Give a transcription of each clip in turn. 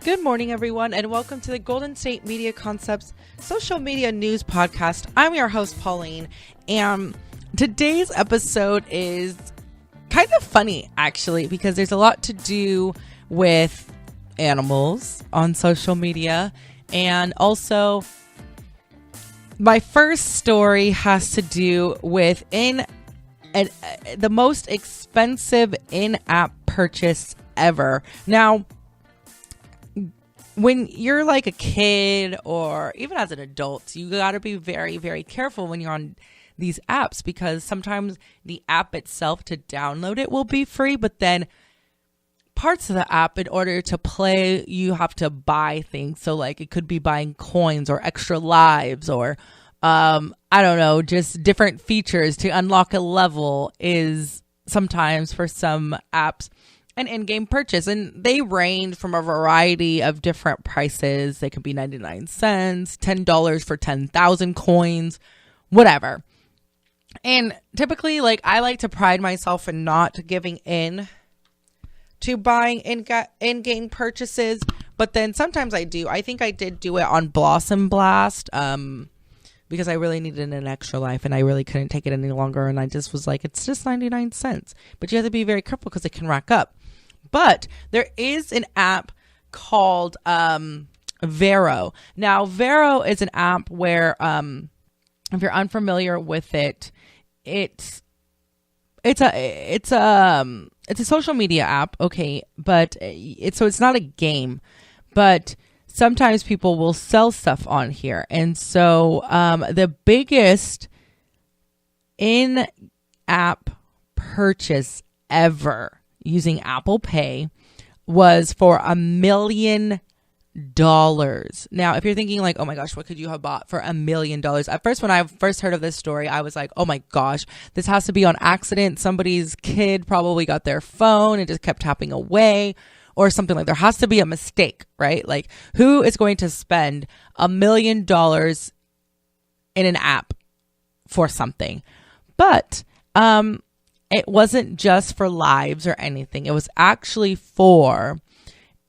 Good morning, everyone, and welcome to the Golden State Media Concepts Social Media News Podcast. I'm your host, Pauline, and today's episode is kind of funny, actually, because there's a lot to do with animals on social media, and also my first story has to do with the most expensive in-app purchase ever. Now, when you're like a kid or even as an adult, you got to be very, very careful when you're on these apps, because sometimes the app itself to download it will be free, but then parts of the app, in order to play, you have to buy things. So like it could be buying coins or extra lives or I don't know, just different features to unlock a level is sometimes for some apps an in-game purchase, and they range from a variety of different prices. They could be 99 cents, $10 for 10,000 coins, whatever. And typically, like, I like to pride myself in not giving in to buying in-game purchases, but then sometimes I do. I think I did do it on Blossom Blast, because I really needed an extra life and I really couldn't take it any longer. And I just was like, it's just 99 cents. But you have to be very careful because it can rack up. But there is an app called Vero. Now, Vero is an app where, if you're unfamiliar with it, it's a social media app, okay, but it's not a game, but sometimes people will sell stuff on here. And so the biggest in-app purchase ever using Apple Pay was for $1 million. Now, if you're thinking like, oh my gosh, what could you have bought for $1 million? At first, when I first heard of this story, I was like, oh my gosh, this has to be on accident. Somebody's kid probably got their phone and just kept tapping away or something. Like, there has to be a mistake, right? Like, who is going to spend $1 million in an app for something? But it wasn't just for lives or anything. It was actually for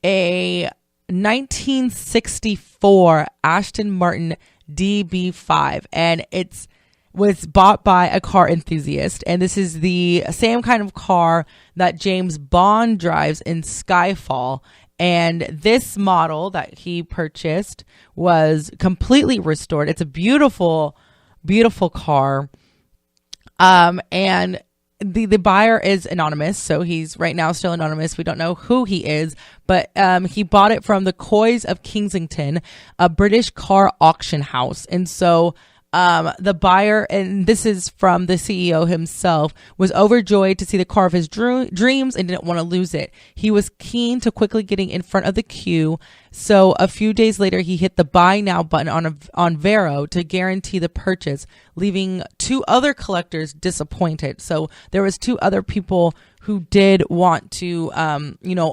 a 1964 Aston Martin DB5, and it was bought by a car enthusiast. And this is the same kind of car that James Bond drives in Skyfall. And this model that he purchased was completely restored. It's a beautiful, beautiful car. And the buyer is anonymous, so he's right now still anonymous. We don't know who he is, but he bought it from the Coys of Kensington, a British car auction house. And so the buyer, and this is from the CEO himself, was overjoyed to see the car of his dreams and didn't want to lose it. He was keen to quickly getting in front of the queue. So a few days later, he hit the buy now button on Vero to guarantee the purchase, leaving two other collectors disappointed. So there was two other people who did want to,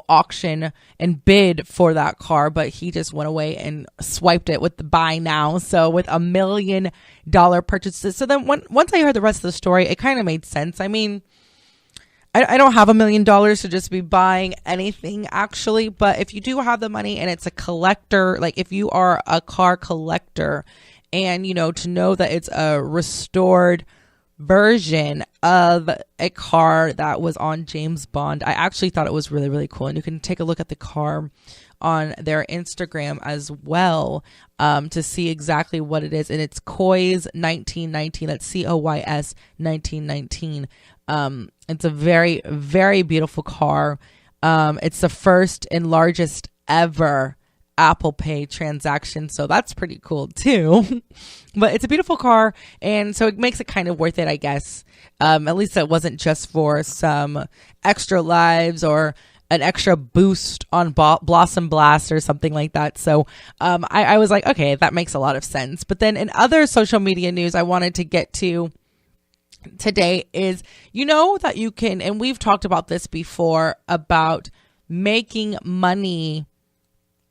auction and bid for that car, but he just went away and swiped it with the buy now. So with $1 million purchases. So then once I heard the rest of the story, it kind of made sense. I mean, I don't have $1 million to just be buying anything, actually, but if you do have the money and it's a collector, like if you are a car collector and, to know that it's a restored version of a car that was on James Bond, I actually thought it was really, really cool. And you can take a look at the car on their Instagram as well, to see exactly what it is. And it's Coys 1919. That's COYS 1919. It's a very, very beautiful car. It's the first and largest ever Apple Pay transaction, so that's pretty cool too. But it's a beautiful car, and so it makes it kind of worth it, I guess. At least it wasn't just for some extra lives or an extra boost on Blossom Blast or something like that. So I was like, okay, that makes a lot of sense. But then in other social media news I wanted to get to today is, that you can, and we've talked about this before, about making money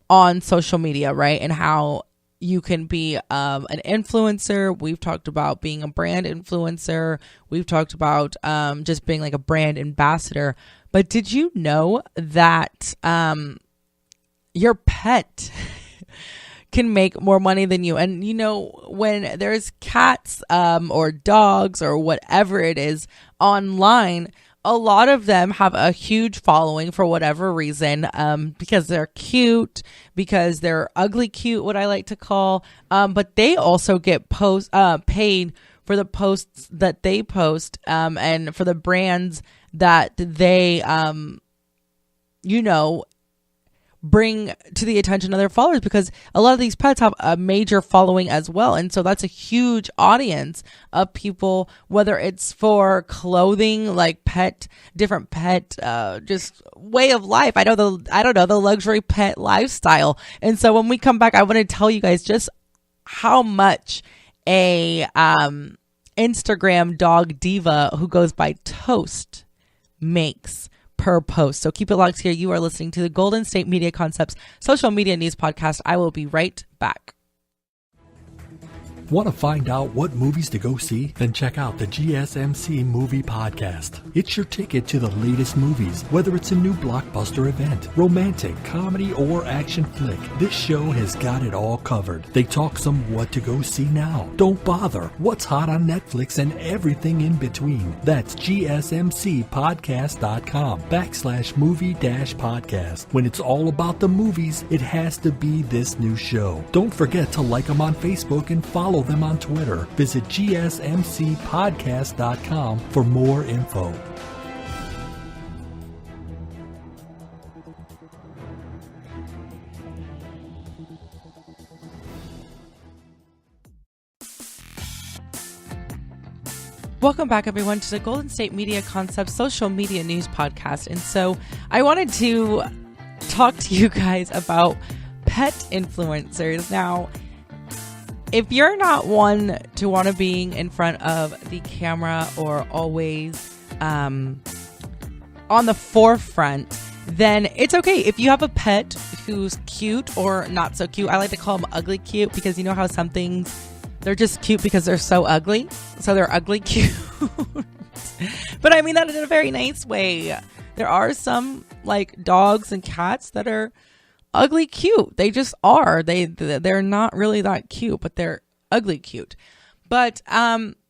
on social media, right? And how you can be an influencer. We've talked about being a brand influencer. We've talked about just being like a brand ambassador. But did you know that your pet can make more money than you. And when there's cats or dogs or whatever it is online, a lot of them have a huge following for whatever reason, because they're cute, because they're ugly cute, what I like to call, but they also get paid for the posts that they post, and for the brands that they bring to the attention of their followers, because a lot of these pets have a major following as well. And so that's a huge audience of people, whether it's for clothing, like different pet, just way of life. I don't know, the luxury pet lifestyle. And so when we come back, I want to tell you guys just how much a Instagram dog diva who goes by Toast makes per post. So keep it locked here. You are listening to the Golden State Media Concepts social media news podcast. I will be right back. Want to find out what movies to go see? Then check out the GSMC Movie Podcast. It's your ticket to the latest movies, whether it's a new blockbuster event, romantic, comedy, or action flick. This show has got it all covered. They talk some what to go see now, don't bother, what's hot on Netflix, and everything in between. That's gsmcpodcast.com/movie-podcast. When it's all about the movies, it has to be this new show. Don't forget to like them on Facebook and follow them on Twitter. Visit gsmcpodcast.com for more info. Welcome back, everyone, to the Golden State Media Concepts social media news podcast. And so I wanted to talk to you guys about pet influencers. Now, if you're not one to want to be in front of the camera or always on the forefront, then it's okay. If you have a pet who's cute or not so cute, I like to call them ugly cute, because you know how some things, they're just cute because they're so ugly. So they're ugly cute. But I mean that in a very nice way. There are some like dogs and cats that are ugly cute. They just are. They're not really that cute, but they're ugly cute. But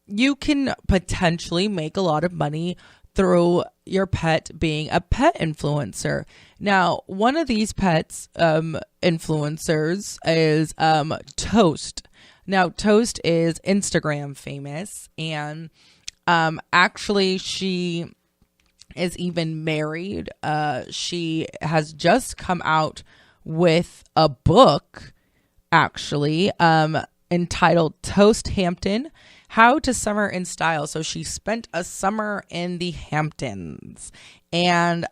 you can potentially make a lot of money through your pet being a pet influencer. Now, one of these pets influencers is Toast. Now, Toast is Instagram famous, and actually she is even married. She has just come out with a book, actually, entitled Toast Hampton, How to Summer in Style. So she spent a summer in the Hamptons, and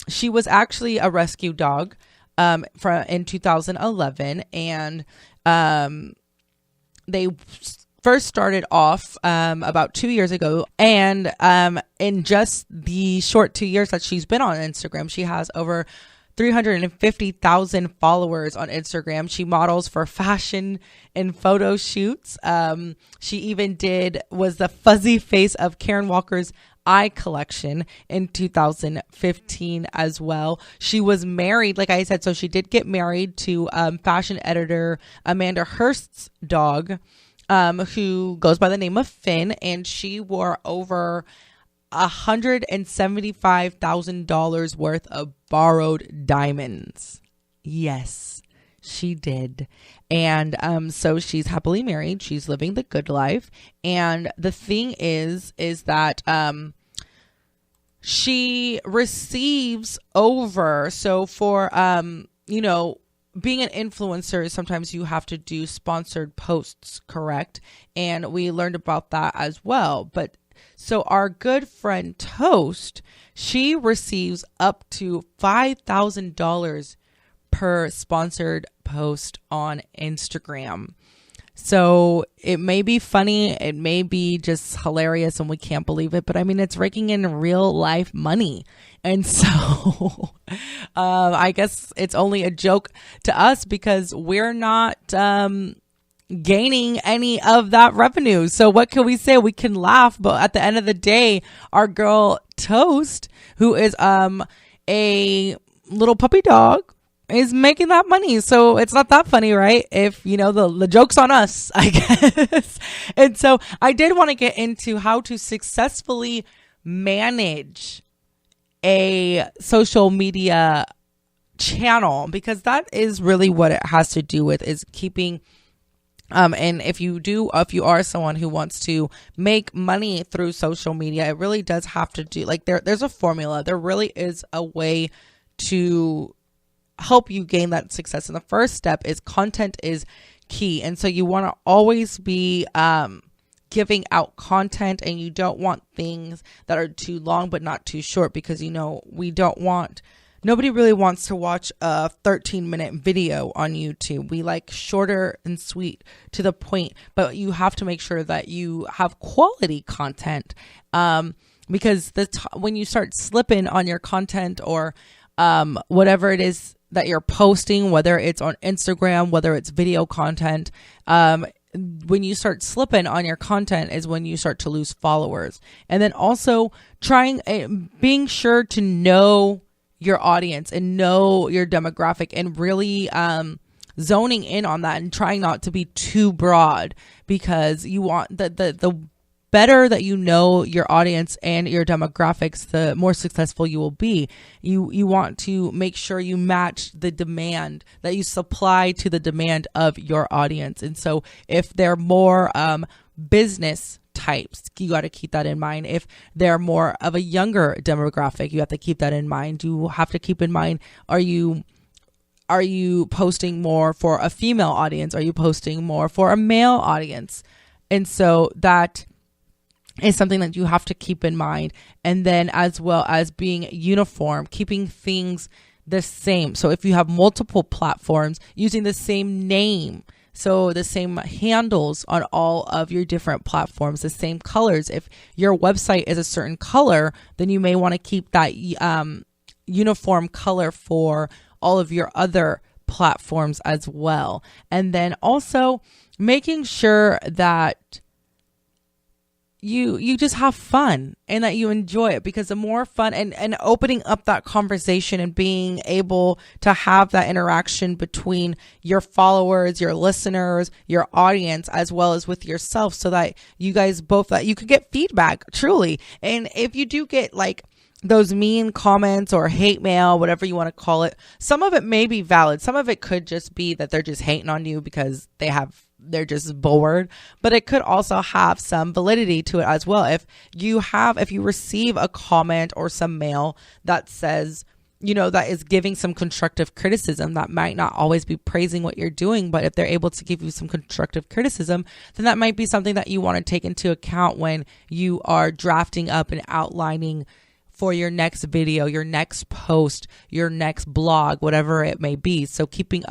she was actually a rescue dog in 2011, and they first started off about 2 years ago, and in just the short 2 years that she's been on Instagram, she has over 350,000 followers on Instagram. She models for fashion and photo shoots. She even was the fuzzy face of Karen Walker's eye collection in 2015 as well. She was married, like I said, so she did get married to fashion editor Amanda Hearst's dog, who goes by the name of Finn, and she wore over $175,000 worth of borrowed diamonds. Yes, she did. And so she's happily married. She's living the good life. And the thing is that she receives over, so for being an influencer, sometimes you have to do sponsored posts, correct? And we learned about that as well. But so our good friend Toast, she receives up to $5,000 per sponsored post on Instagram. So it may be funny, it may be just hilarious, and we can't believe it, but I mean, it's raking in real life money. And so I guess it's only a joke to us because we're not gaining any of that revenue. So what can we say? We can laugh, but at the end of the day, our girl Toast, who is a little puppy dog, is making that money. So it's not that funny, right? If, the joke's on us, I guess. And so I did want to get into how to successfully manage a social media channel, because that is really what it has to do with, is keeping and if you are someone who wants to make money through social media, it really does have to do, like, there's a formula. There really is a way to help you gain that success. And the first step is content is key. And so you want to always be giving out content, and you don't want things that are too long but not too short, because nobody really wants to watch a 13-minute video on YouTube. We like shorter and sweet, to the point, but you have to make sure that you have quality content, because when you start slipping on your content, or whatever it is that you're posting, whether it's on Instagram, whether it's video content, when you start slipping on your content is when you start to lose followers. And then also being sure to know your audience and know your demographic, and really zoning in on that, and trying not to be too broad, because you want the better that you know your audience and your demographics, the more successful you will be. You want to make sure you match the demand that you supply to the demand of your audience. And so if they're more business types, you got to keep that in mind. If they're more of a younger demographic, you have to keep that in mind. You have to keep in mind, are you posting more for a female audience? Are you posting more for a male audience? And so that is something that you have to keep in mind. And then, as well as being uniform, keeping things the same. So if you have multiple platforms, using the same name, so the same handles on all of your different platforms, the same colors. If your website is a certain color, then you may want to keep that uniform color for all of your other platforms as well. And then also making sure that you just have fun and that you enjoy it, because the more fun and opening up that conversation and being able to have that interaction between your followers, your listeners, your audience, as well as with yourself, so that you guys both, that you could get feedback truly. And if you do get like those mean comments or hate mail, whatever you want to call it, some of it may be valid. Some of it could just be that they're just hating on you because they're just bored, but it could also have some validity to it as well. If you receive a comment or some mail that says, that is giving some constructive criticism, that might not always be praising what you're doing, but if they're able to give you some constructive criticism, then that might be something that you want to take into account when you are drafting up and outlining for your next video, your next post, your next blog, whatever it may be. So keeping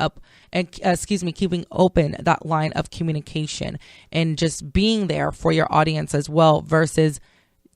open that line of communication and just being there for your audience as well, versus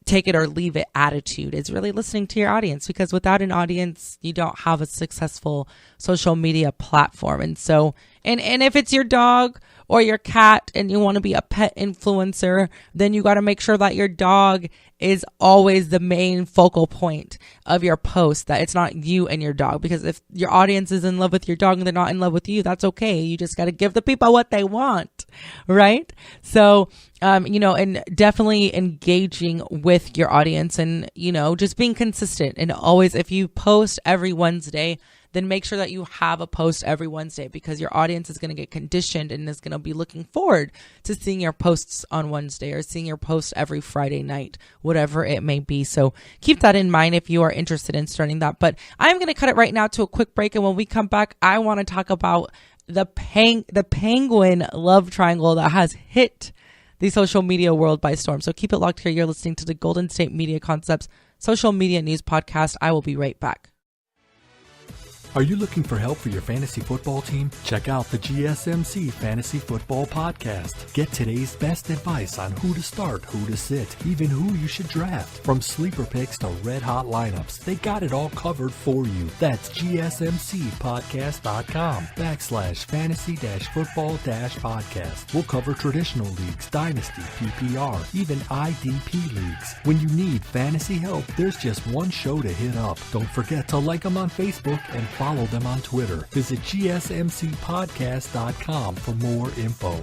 take it or leave it attitude. Is really listening to your audience, because without an audience, you don't have a successful social media platform. And so, and if it's your dog or your cat and you want to be a pet influencer, then you got to make sure that your dog is always the main focal point of your post, that it's not you and your dog. Because if your audience is in love with your dog and they're not in love with you, that's okay. You just got to give the people what they want, right? So, and definitely engaging with your audience, and, just being consistent. And always, if you post every Wednesday, then make sure that you have a post every Wednesday, because your audience is going to get conditioned and is going to be looking forward to seeing your posts on Wednesday, or seeing your posts every Friday night, whatever it may be. So keep that in mind if you are interested in starting that. But I'm going to cut it right now to a quick break. And when we come back, I want to talk about the penguin love triangle that has hit the social media world by storm. So keep it locked here. You're listening to the Golden State Media Concepts Social Media News Podcast. I will be right back. Are you looking for help for your fantasy football team? Check out the GSMC Fantasy Football Podcast. Get today's best advice on who to start, who to sit, even who you should draft. From sleeper picks to red hot lineups, they got it all covered for you. That's gsmcpodcast.com/fantasy-football-podcast. We'll cover traditional leagues, dynasty, PPR, even IDP leagues. When you need fantasy help, there's just one show to hit up. Don't forget to like them on Facebook and follow them on Twitter. Visit gsmcpodcast.com for more info.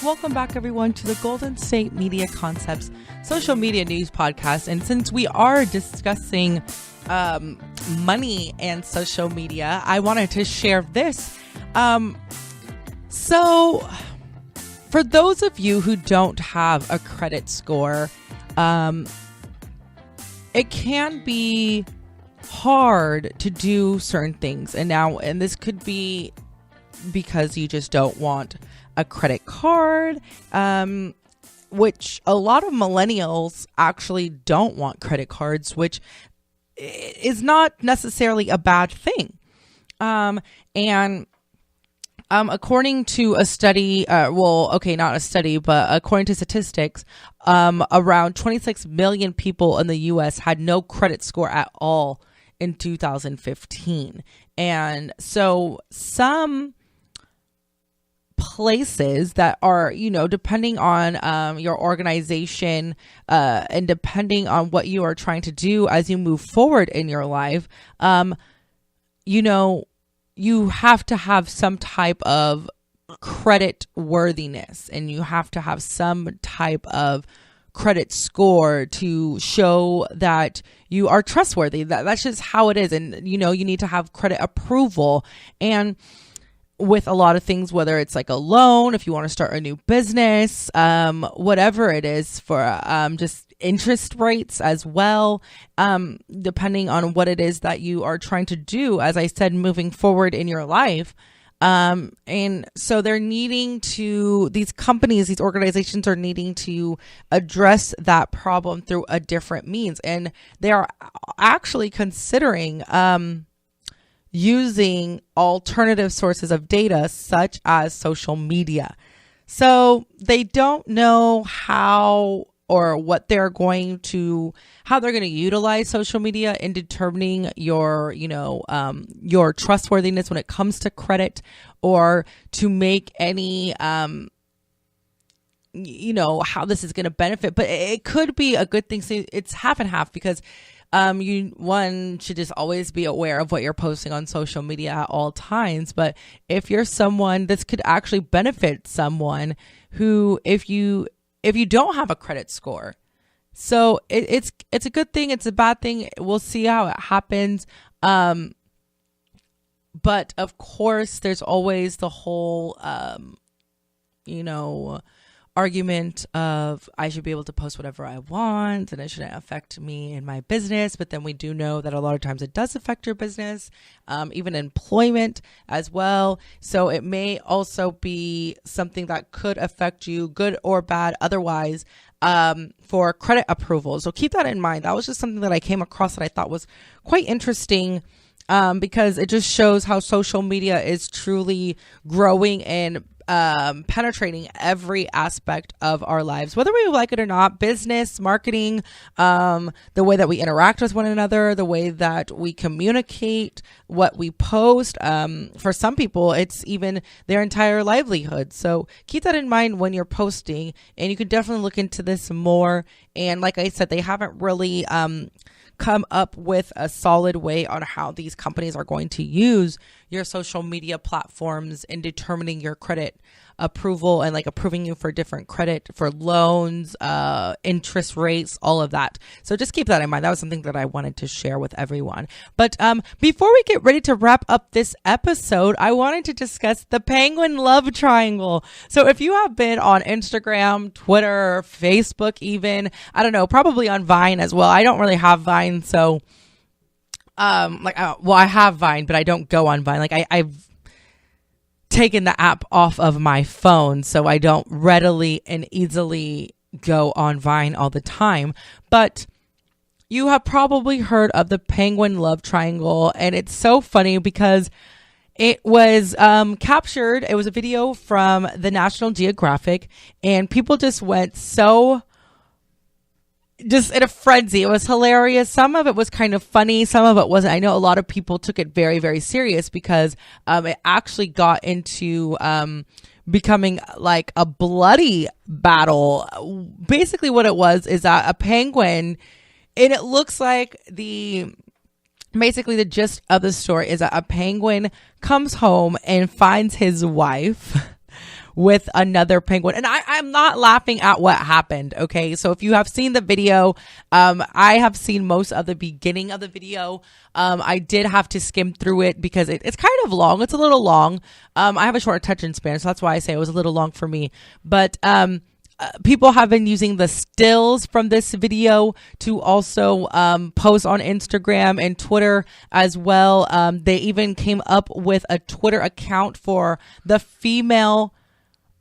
Welcome back, everyone, to the Golden State Media Concepts social media news podcast. And since we are discussing money and social media, I wanted to share this. So for those of you who don't have a credit score, it can be hard to do certain things. And this could be because you just don't want a credit card, which a lot of millennials actually don't want credit cards, which is not necessarily a bad thing. According to a study, not a study, but according to statistics, around 26 million people in the U.S. had no credit score at all in 2015. And so some places that are, depending on your organization and depending on what you are trying to do as you move forward in your life, you have to have some type of credit worthiness, and you have to have some type of credit score to show that you are trustworthy. That's just how it is. And, you need to have credit approval. And with a lot of things, whether it's like a loan, if you want to start a new business, whatever it is, for just interest rates as well, depending on what it is that you are trying to do, as I said, moving forward in your life. And so these companies, these organizations are needing to address that problem through a different means. And they are actually considering using alternative sources of data, such as social media. So they don't know how they're going to utilize social media in determining your trustworthiness when it comes to credit, or to make any, how this is going to benefit. But it could be a good thing. So it's half and half, because one should just always be aware of what you're posting on social media at all times. But if you're someone, this could actually benefit someone who, if you don't have a credit score. So it's a good thing. It's a bad thing. We'll see how it happens. But of course, there's always the whole, argument of I should be able to post whatever I want and it shouldn't affect me and my business. But then we do know that a lot of times it does affect your business, even employment as well. So it may also be something that could affect you, good or bad, otherwise, for credit approval. So keep that in mind. That was just something that I came across that I thought was quite interesting, because it just shows how social media is truly growing and penetrating every aspect of our lives, whether we like it or not. Business, marketing, the way that we interact with one another, the way that we communicate, what we post. For some people, it's even their entire livelihood. So keep that in mind when you're posting, and you can definitely look into this more. And like I said, they haven't really come up with a solid way on how these companies are going to use your social media platforms in determining your credit approval and like approving you for different credit for loans, interest rates, all of that. So just keep that in mind. That was something that I wanted to share with everyone. But before we get ready to wrap up this episode, I wanted to discuss the penguin love triangle. So if you have been on Instagram, Twitter, Facebook, even, I don't know, probably on Vine as well. I don't really have Vine, so I have Vine, but I don't go on Vine. I've taken the app off of my phone, so I don't readily and easily go on Vine all the time. But you have probably heard of the penguin love triangle, and it's so funny because it was captured. It was a video from the National Geographic, and people just went just in a frenzy. It was hilarious. Some of it was kind of funny. Some of it wasn't. I know a lot of people took it very, very serious because it actually got into becoming like a bloody battle. Basically what it was is that a penguin, and it looks like basically the gist of the story is that a penguin comes home and finds his wife with another penguin. And I'm not laughing at what happened. Okay. So if you have seen the video, I have seen most of the beginning of the video. I did have to skim through it because it's kind of long. It's a little long. I have a short attention span, so that's why I say it was a little long for me. But, people have been using the stills from this video to also post on Instagram and Twitter as well. They even came up with a Twitter account for the female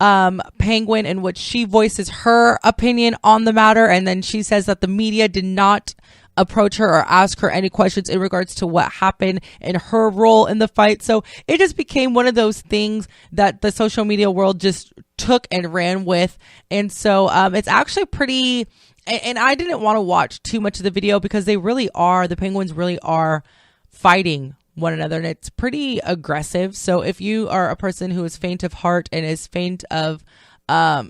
penguin in which she voices her opinion on the matter, and then she says that the media did not approach her or ask her any questions in regards to what happened and her role in the fight. So it just became one of those things that the social media world just took and ran with. And so it's actually pretty, and I didn't want to watch too much of the video because the penguins really are fighting one another, and it's pretty aggressive. So if you are a person who is faint of heart and is faint of,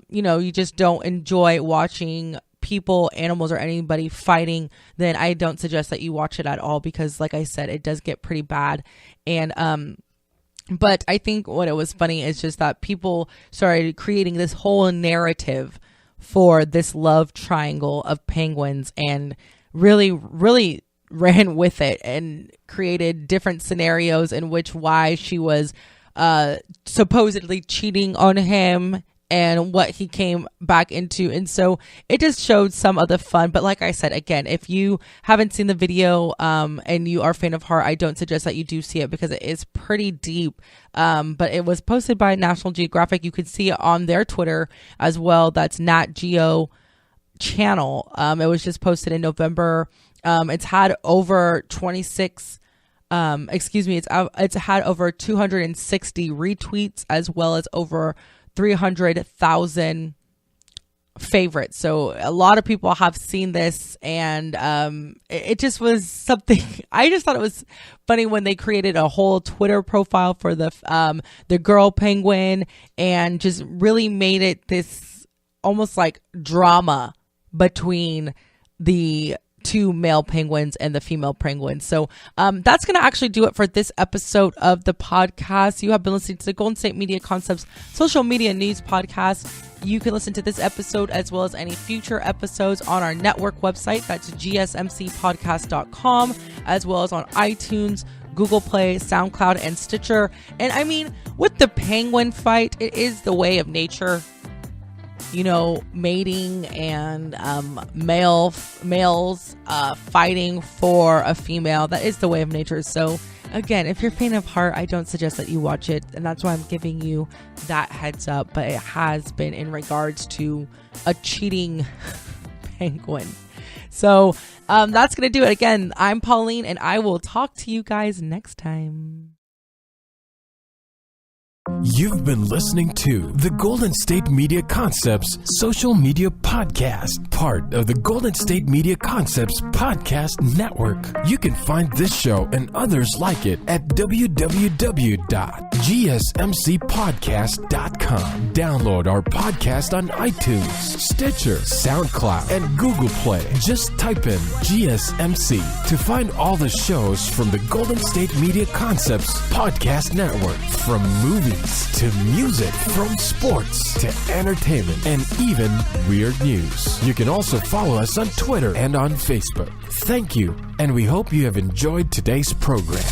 you just don't enjoy watching people, animals, or anybody fighting, then I don't suggest that you watch it at all, because like I said, it does get pretty bad. And but I think what it was funny is just that people started creating this whole narrative for this love triangle of penguins and really ran with it and created different scenarios in which why she was supposedly cheating on him and what he came back into. And so it just showed some of the fun. But like I said, again, if you haven't seen the video and you are faint of heart, I don't suggest that you do see it because it is pretty deep. But it was posted by National Geographic. You could see it on their Twitter as well. That's Nat Geo channel. It was just posted in November. It's had over 26 it's had over 260 retweets as well as over 300,000 favorites. So a lot of people have seen this, and it just was something. I just thought it was funny when they created a whole Twitter profile for the girl penguin and just really made it this almost like drama between the two male penguins and the female penguins. So that's going to actually do it for this episode of the podcast. You have been listening to the Golden State Media Concepts social media news podcast. You can listen to this episode as well as any future episodes on our network website. That's gsmcpodcast.com, as well as on iTunes, Google Play, SoundCloud, and Stitcher. And I mean, with the penguin fight, it is the way of nature. Mating and males fighting for a female. That is the way of nature. So again, if you're faint of heart, I don't suggest that you watch it. And that's why I'm giving you that heads up. But it has been in regards to a cheating penguin. So that's going to do it. Again, I'm Pauline, and I will talk to you guys next time. You've been listening to the Golden State Media Concepts Social Media Podcast, part of the Golden State Media Concepts Podcast Network. You can find this show and others like it at www.gsmcpodcast.com. Download our podcast on iTunes, Stitcher, SoundCloud, and Google Play. Just type in GSMC to find all the shows from the Golden State Media Concepts Podcast Network, from movies to music, from sports to entertainment, and even weird news. You can also follow us on Twitter and on Facebook. Thank you, and we hope you have enjoyed today's program.